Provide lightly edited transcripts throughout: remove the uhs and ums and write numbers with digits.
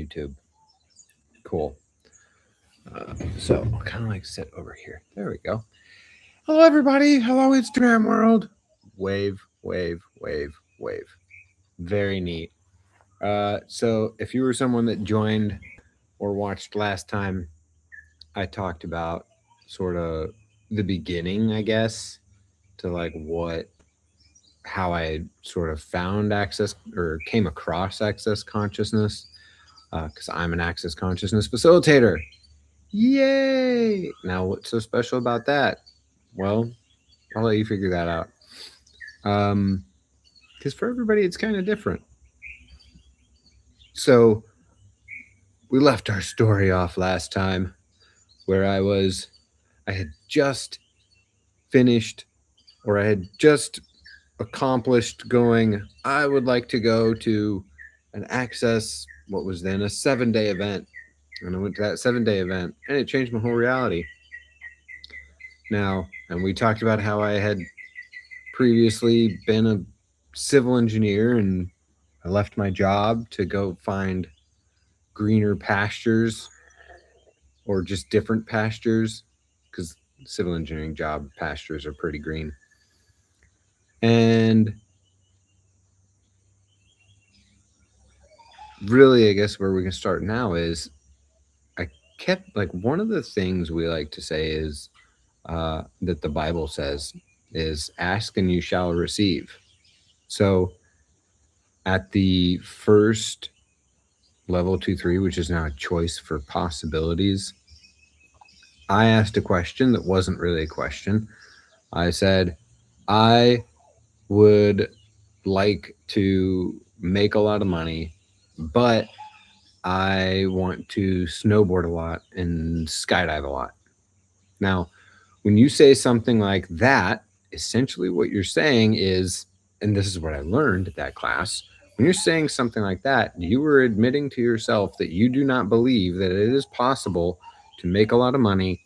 YouTube. Cool. So I'll kind of like sit over here. There we go. Hello, everybody. Hello, Instagram world. Wave, wave, wave, wave. Very neat. So if you were someone that joined or watched last time, I talked about sort of the beginning, I guess, to like how I sort of found access or came across access consciousness, because I'm an access consciousness facilitator. Yay! Now, what's so special about that? Well, I'll let you figure that out. Because for everybody, it's kind of different. So, we left our story off last time where I had just finished, or I had just accomplished going, I would like to go to an access, what was then a 7-day event. And I went to that 7-day event, and it changed my whole reality. Now, and we talked about how I had previously been a civil engineer, and I left my job to go find greener pastures or just different pastures, because civil engineering job pastures are pretty green. And really, I guess where we can start now is I kept like one of the things we like to say is that the Bible says is ask and you shall receive. So at the first level 2-3, which is now a choice for possibilities, I asked a question that wasn't really a question. I said, I would like to make a lot of money, but I want to snowboard a lot and skydive a lot. Now, when you say something like that, essentially what you're saying is, and this is what I learned at that class, when you're saying something like that, you were admitting to yourself that you do not believe that it is possible to make a lot of money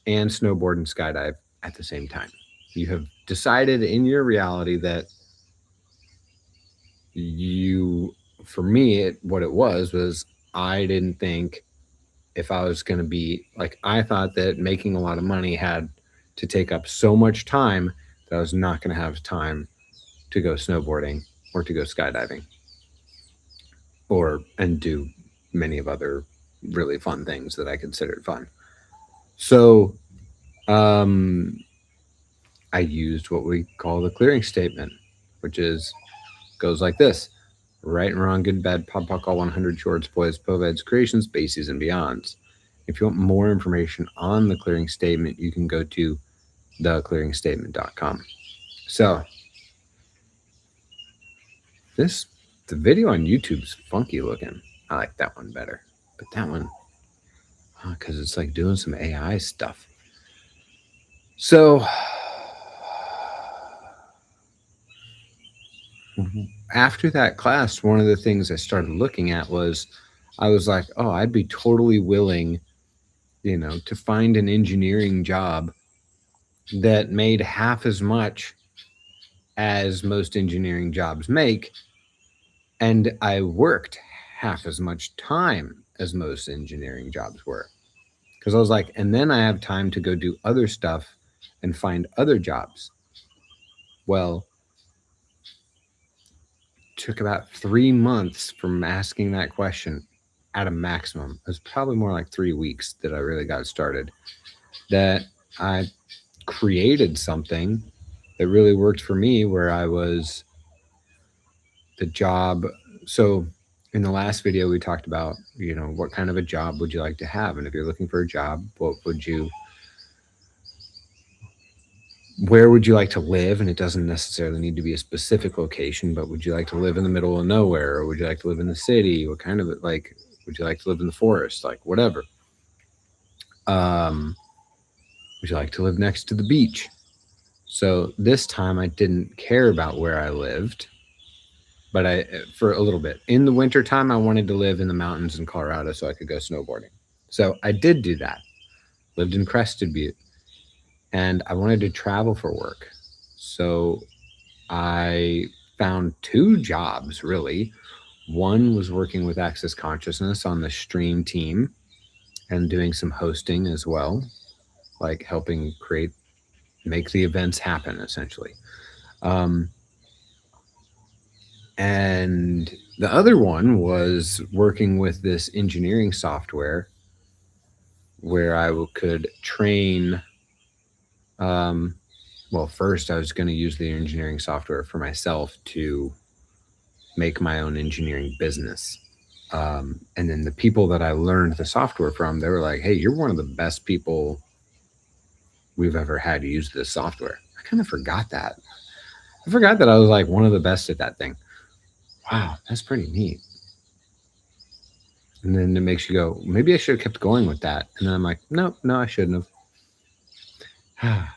and snowboard and skydive at the same time. You have decided in your reality that for me, what it was I didn't think if I was going to be like, I thought that making a lot of money had to take up so much time that I was not going to have time to go snowboarding or to go skydiving and do many of other really fun things that I considered fun. So I used what we call the clearing statement, which goes like this: right and wrong, good and bad, pop, pop, all 100 shorts, boys, poveds, creations, bases, and beyonds. If you want more information on the clearing statement, you can go to theclearingstatement.com. So the video on YouTube's funky looking. I like that one better, but that one, because it's like doing some AI stuff. So after that class, one of the things I started looking at was, I was like, oh, I'd be totally willing, to find an engineering job that made half as much as most engineering jobs make, and I worked half as much time as most engineering jobs were. Because I was like, and then I have time to go do other stuff and find other jobs. Well, it took about 3 months from asking that question at a maximum. It was probably more like 3 weeks that I really got started, that I created something that really worked for me, where I was the job. So in the last video, we talked about, what kind of a job would you like to have? And if you're looking for a job, where would you like to live? And it doesn't necessarily need to be a specific location, but would you like to live in the middle of nowhere? Or would you like to live in the city? What kind of it, like, would you like to live in the forest? Like, whatever. Would you like to live next to the beach? So this time I didn't care about where I lived, but for a little bit. In the wintertime, I wanted to live in the mountains in Colorado so I could go snowboarding. So I did do that. Lived in Crested Butte. And I wanted to travel for work. So I found 2 jobs, really. One was working with Access Consciousness on the stream team and doing some hosting as well, like helping make the events happen essentially. Um, and the other one was working with this engineering software where could train. Um, well, first I was going to use the engineering software for myself to make my own engineering business. And then the people that I learned the software from, they were like, "Hey, you're one of the best people we've ever had use this software." I kind of forgot that. I forgot that I was like one of the best at that thing. Wow, that's pretty neat. And then it makes you go, maybe I should have kept going with that. And then I'm like, no, I shouldn't have.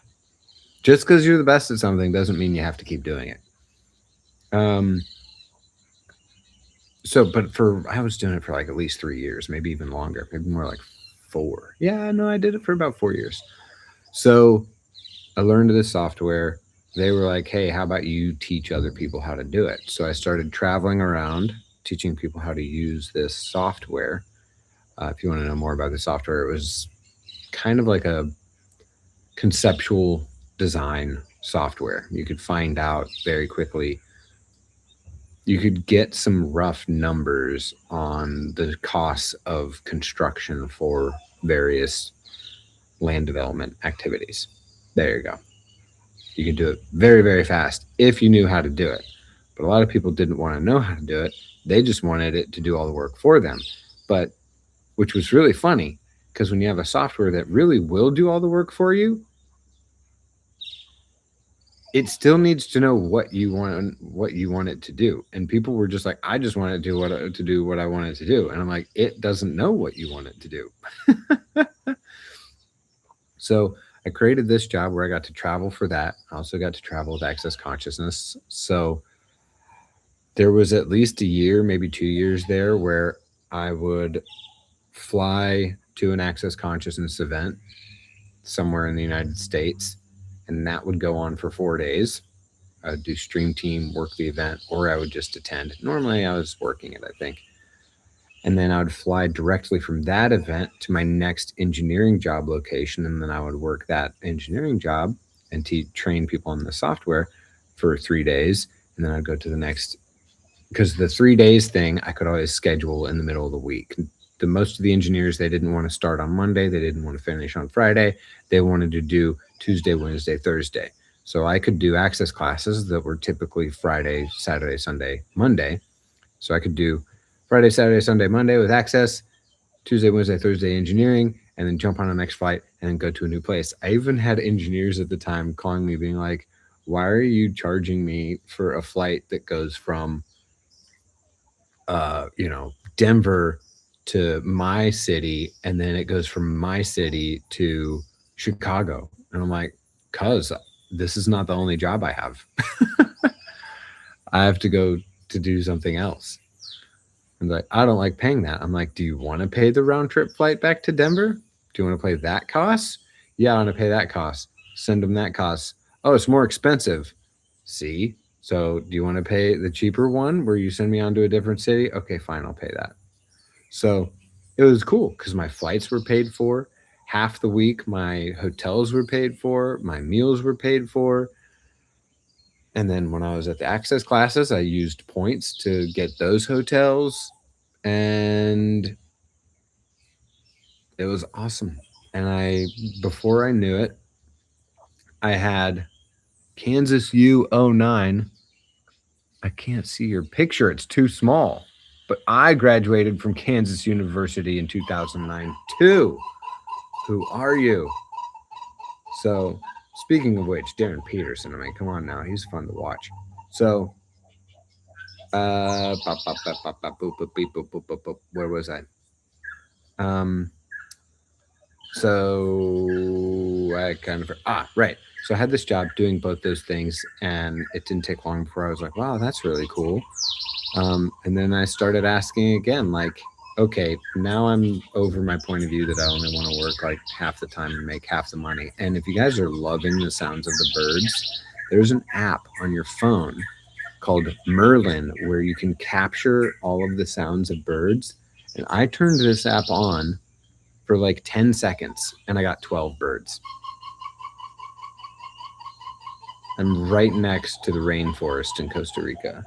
Just because you're the best at something doesn't mean you have to keep doing it. But I was doing it for like at least 3 years, maybe even longer, maybe more like 4. Yeah, no, I did it for about 4 years. So I learned this software. They were like, "Hey, how about you teach other people how to do it?" So I started traveling around teaching people how to use this software. If you want to know more about the software, it was kind of like a conceptual design software. You could find out very quickly. You could get some rough numbers on the costs of construction for various land development activities. There you go. You could do it very, very fast if you knew how to do it. But a lot of people didn't want to know how to do it. They just wanted it to do all the work for them. But which was really funny, because when you have a software that really will do all the work for you, it still needs to know what you want it to do. And people were just like, "I just want it to do what I want it to do." And I'm like, it doesn't know what you want it to do. So I created this job where I got to travel for that. I also got to travel with Access Consciousness. So there was at least a year, maybe 2 years there, where I would fly to an Access Consciousness event somewhere in the United States, and that would go on for 4 days. I would do stream team, work the event, or I would just attend. Normally I was working it, I think. And then I would fly directly from that event to my next engineering job location. And then I would work that engineering job and train people on the software for 3 days. And then I'd go to the next, because the 3 days thing, I could always schedule in the middle of the week. Most of the engineers, they didn't want to start on Monday. They didn't want to finish on Friday. They wanted to do Tuesday, Wednesday, Thursday. So I could do access classes that were typically Friday, Saturday, Sunday, Monday. So I could do Friday, Saturday, Sunday, Monday with access, Tuesday, Wednesday, Thursday engineering, and then jump on the next flight and then go to a new place. I even had engineers at the time calling me being like, "Why are you charging me for a flight that goes from, Denver to my city, and then it goes from my city to Chicago?" And I'm like, "Cuz this is not the only job I have. I have to go to do something else." And like, "I don't like paying that." I'm like, "Do you want to pay the round trip flight back to Denver? Do you want to pay that cost?" "Yeah, I want to pay that cost." Send them that cost. "Oh, it's more expensive." "See? So do you want to pay the cheaper one where you send me on to a different city?" "Okay, fine, I'll pay that." So it was cool because my flights were paid for. Half the week, my hotels were paid for. My meals were paid for. And then when I was at the access classes, I used points to get those hotels. And it was awesome. And before I knew it, I had Kansas U09. I can't see your picture. It's too small. But I graduated from Kansas University in 2009 too. Who are you? So, speaking of which, Darren Peterson, I mean, come on now. He's fun to watch. So, where was I? So I kind of, right. So I had this job doing both those things, and it didn't take long before I was like, "Wow, that's really cool." And then I started asking again, like, okay, now I'm over my point of view that I only want to work like half the time and make half the money. And if you guys are loving the sounds of the birds, there's an app on your phone called Merlin, where you can capture all of the sounds of birds. And I turned this app on for like 10 seconds and I got 12 birds. I'm right next to the rainforest in Costa Rica.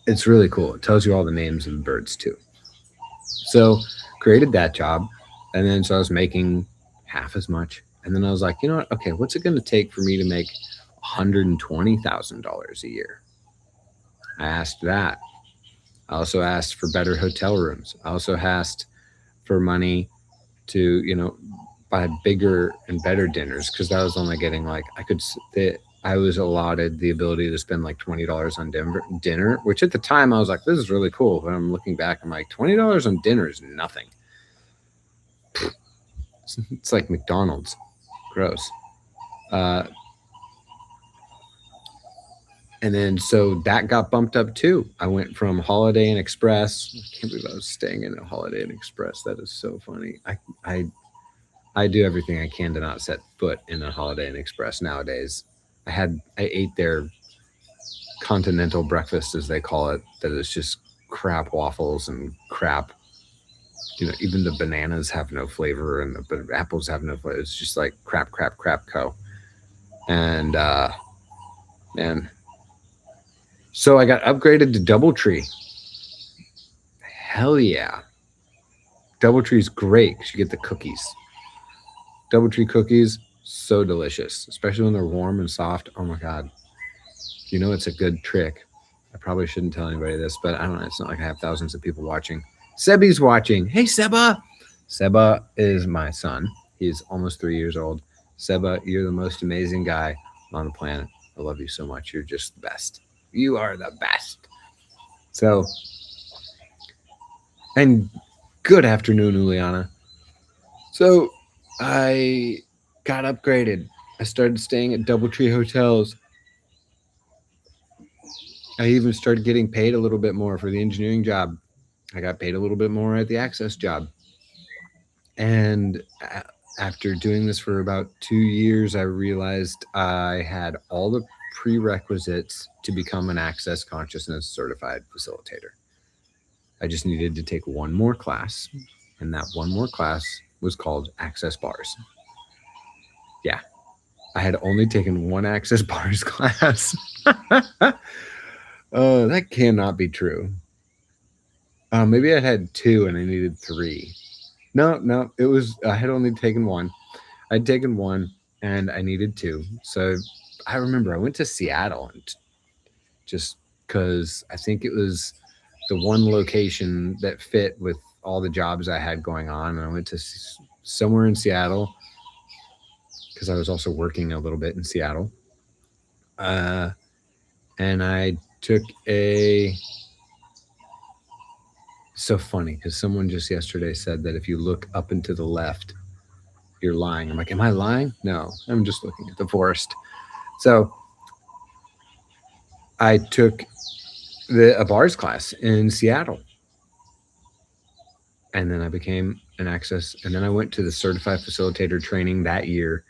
It's really cool. It tells you all the names of the birds too. So created that job, and then so I was making half as much. And then I was like, you know what? Okay, what's it going to take for me to make $120,000 a year? I asked that. I also asked for better hotel rooms. I also asked for money to, buy bigger and better dinners, because I was only getting like I was allotted the ability to spend like $20 on dinner, which at the time I was like, this is really cool. But I'm looking back, I'm like, $20 on dinner is nothing. It's like McDonald's. Gross. And then so that got bumped up too. I went from Holiday Inn Express. I can't believe I was staying in a Holiday Inn Express. That is so funny. I do everything I can to not set foot in a Holiday Inn Express nowadays. I ate their continental breakfast, as they call it, that is just crap waffles and crap. Even the bananas have no flavor and the apples have no flavor. It's just like crap co. And man, so I got upgraded to DoubleTree. Hell yeah. DoubleTree's great because you get the cookies. DoubleTree cookies, so delicious, especially when they're warm and soft. Oh my God. It's a good trick. I probably shouldn't tell anybody this, but I don't know. It's not like I have thousands of people watching. Sebi's watching. Hey, Seba. Seba is my son. He's almost 3 years old. Seba, you're the most amazing guy on the planet. I love you so much. You're just the best. You are the best. So, and good afternoon, Juliana. So I got upgraded. I started staying at DoubleTree hotels. I even started getting paid a little bit more for the engineering job. I got paid a little bit more at the access job. And after doing this for about 2 years, I realized I had all the prerequisites to become an access consciousness certified facilitator. I just needed to take one more class, and that one more class was called Access Bars. Yeah, I had only taken one Access Bars class. That cannot be true. Maybe I had two and I needed three. No, it was, I had only taken one. I'd taken one and I needed two. So I remember I went to Seattle, and just because I think it was the one location that fit with all the jobs I had going on. And I went to somewhere in Seattle because I was also working a little bit in Seattle. And I took so funny because someone just yesterday said that if you look up and to the left, you're lying. I'm like, am I lying? No, I'm just looking at the forest. So I took a bars class in Seattle. And then I became an access. And then I went to the certified facilitator training that year.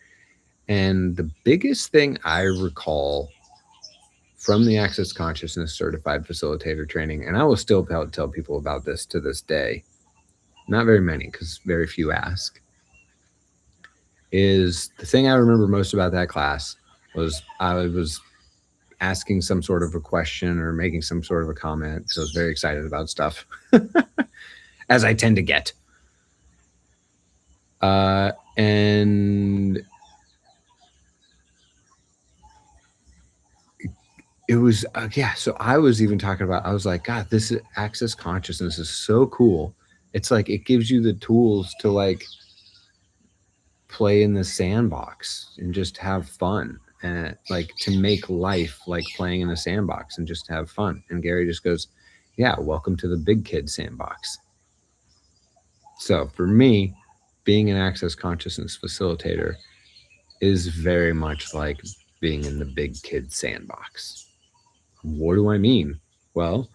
And the biggest thing I recall from the access consciousness certified facilitator training, and I will still tell people about this to this day, not very many because very few ask, is the thing I remember most about that class was I was asking some sort of a question or making some sort of a comment because I was very excited about stuff, as I tend to get. And it was, so I was even talking about, I was like, God, this access consciousness is so cool. It's like, it gives you the tools to like play in the sandbox and just have fun, and like to make life like playing in a sandbox and just have fun. And Gary just goes, yeah, welcome to the big kid sandbox. So for me, being an access consciousness facilitator is very much like being in the big kid sandbox. What do I mean? Well,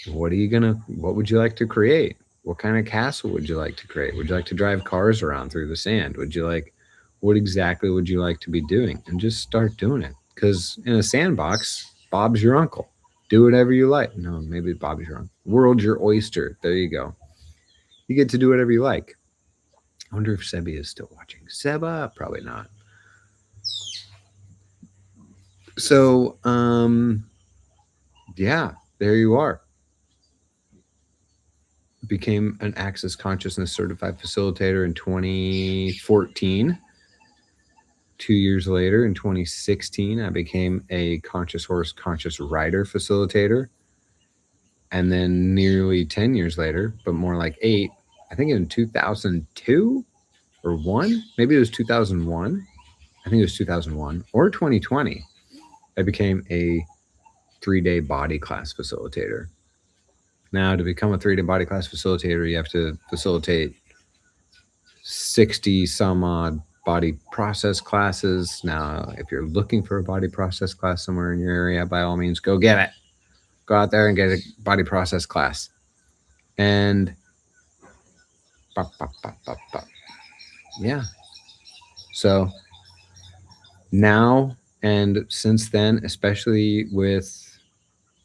what would you like to create? What kind of castle would you like to create? Would you like to drive cars around through the sand? Would you like What exactly would you like to be doing? And just start doing it. Because in a sandbox, Bob's your uncle. Do whatever you like. No, maybe Bob's your uncle. World's your oyster. There you go. You get to do whatever you like. I wonder if Sebi is still watching. Seba, probably not. So, yeah, there you are. Became an Access Consciousness certified facilitator in 2014. 2 years later, in 2016, I became a Conscious Horse, Conscious Rider facilitator. And then nearly 10 years later, but more like 8, I think in 2002 or 1, maybe it was 2001. I think it was 2001 or 2020. I became a 3-day body class facilitator. Now, to become a 3-day body class facilitator, you have to facilitate 60 some odd body process classes. Now, if you're looking for a body process class somewhere in your area, by all means, go get it. Go out there and get a body process class. And yeah. So now and since then, especially with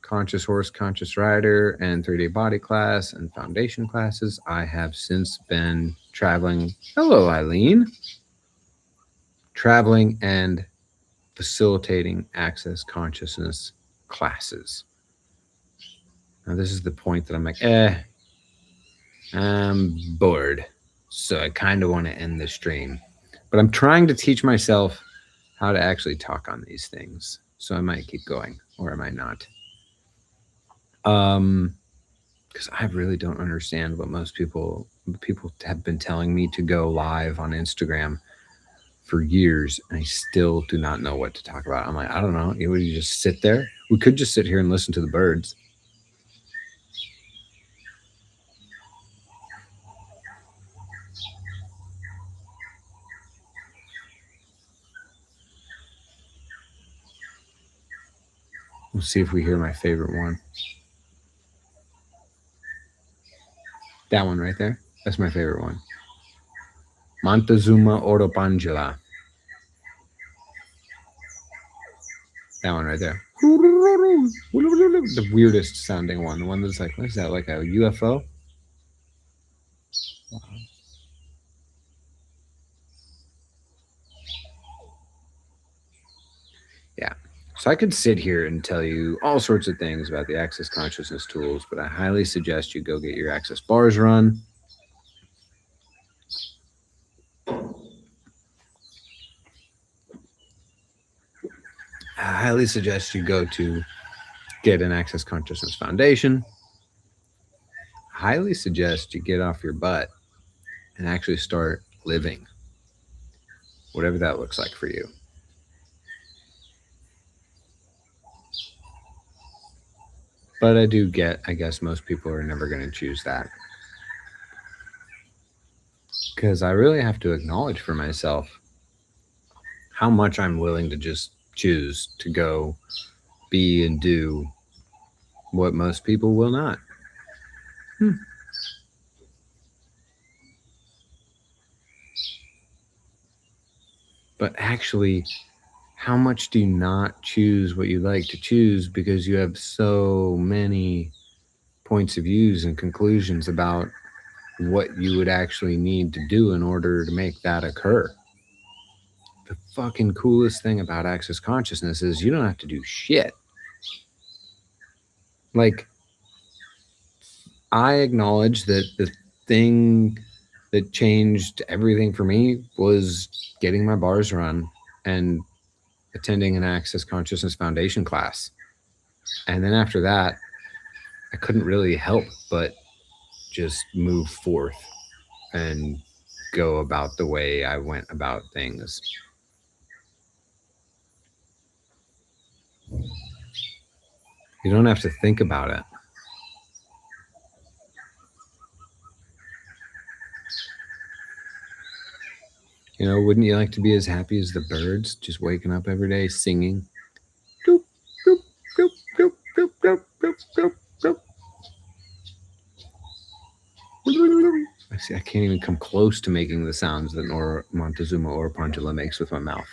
Conscious Horse, Conscious Rider, and 3-day body class and foundation classes, I have since been traveling. Hello, Eileen. Traveling and facilitating Access Consciousness classes. Now, this is the point that I'm like, I'm bored. So I kind of want to end the stream. But I'm trying to teach myself how to actually talk on these things. So I might keep going or I might not. Because I really don't understand what most people have been telling me to go live on Instagram for years, and I still do not know what to talk about. I'm like, I don't know. Would you just sit there? We could just sit here and listen to the birds. We'll see if we hear my favorite one. That one right there. That's my favorite one. Montezuma oropangela. That one right there. The weirdest sounding one. The one that's like, what is that? Like a UFO? Wow. Yeah. So I could sit here and tell you all sorts of things about the Access Consciousness tools, but I highly suggest you go get your Access bars run. I highly suggest you go to get an Access Consciousness Foundation. I highly suggest you get off your butt and actually start living, whatever that looks like for you. But I guess most people are never going to choose that. Because I really have to acknowledge for myself how much I'm willing to just choose to go be and do what most people will not. But actually, how much do you not choose what you like to choose because you have so many points of views and conclusions about what you would actually need to do in order to make that occur? The fucking coolest thing about Access Consciousness is you don't have to do shit. Like, I acknowledge that the thing that changed everything for me was getting my bars run and attending an Access Consciousness Foundation class. And then after that, I couldn't really help but just move forth and go about the way I went about things. You don't have to think about it. You know, wouldn't you like to be as happy as the birds, just waking up every day singing? Doop, doop, doop, doop, doop, doop, doop, doop, doop. I See, I can't even come close to making the sounds that Nora Montezuma or Pantula makes with my mouth.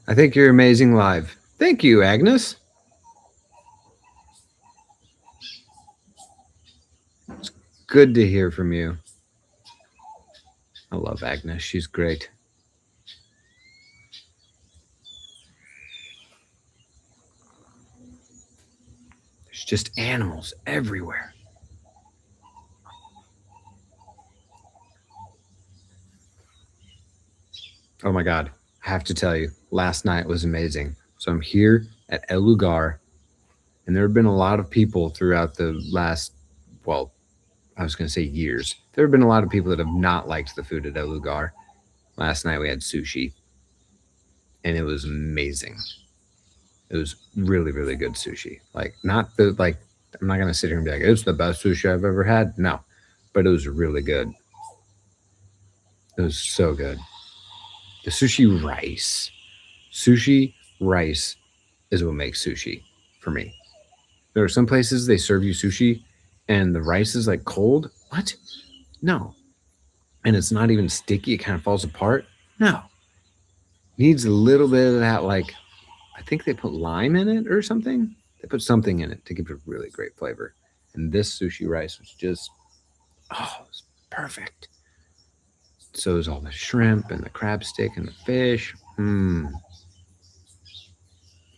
I think you're amazing live. Thank you, Agnes. It's good to hear from you. I love Agnes. She's great. There's just animals everywhere. Oh my God. I have to tell you, last night was amazing. So I'm here at El Lugar, and there have been a lot of people throughout the last, well, I was going to say years. There have been a lot of people that have not liked the food at El Lugar. Last night we had sushi, and it was amazing. It was really, really good sushi. Like, not the, like, I'm not going to sit here and be like, it's the best sushi I've ever had. No, but it was really good. It was so good. The sushi rice is what makes sushi for me. There are some places they serve you sushi and the rice is like cold. What? No. And it's not even sticky. It kind of falls apart. No. Needs a little bit of that, like, I think they put lime in it or something. They put something in it to give it a really great flavor. And this sushi rice was just, oh, it was perfect. So is all the shrimp and the crab stick and the fish. It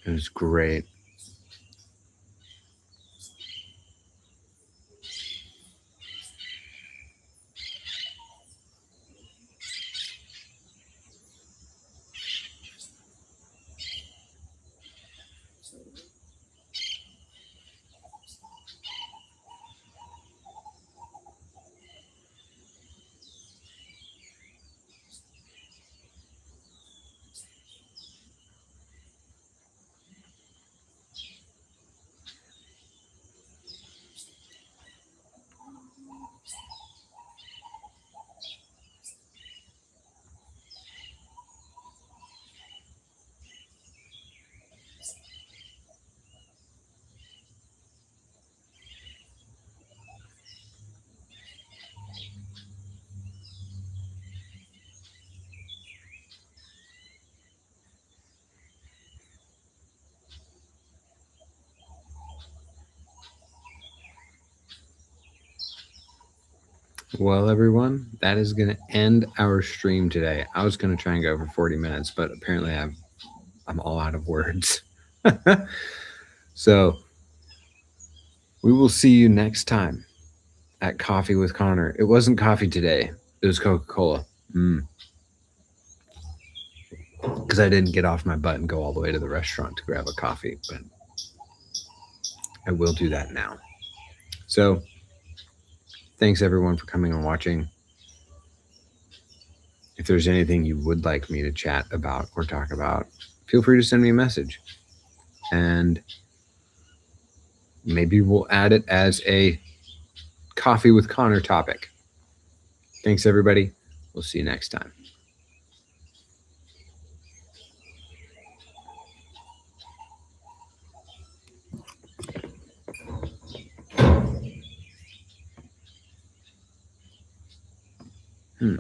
was great. Well, everyone, that is going to end our stream today. I was going to try and go for 40 minutes, but apparently I'm all out of words. So we will see you next time at Coffee with Connor. It wasn't coffee today. It was Coca-Cola. Because I didn't get off my butt and go all the way to the restaurant to grab a coffee, but I will do that now. So thanks everyone for coming and watching. If there's anything you would like me to chat about or talk about, feel free to send me a message. And maybe we'll add it as a Coffee with Connor topic. Thanks, everybody. We'll see you next time. Hmm.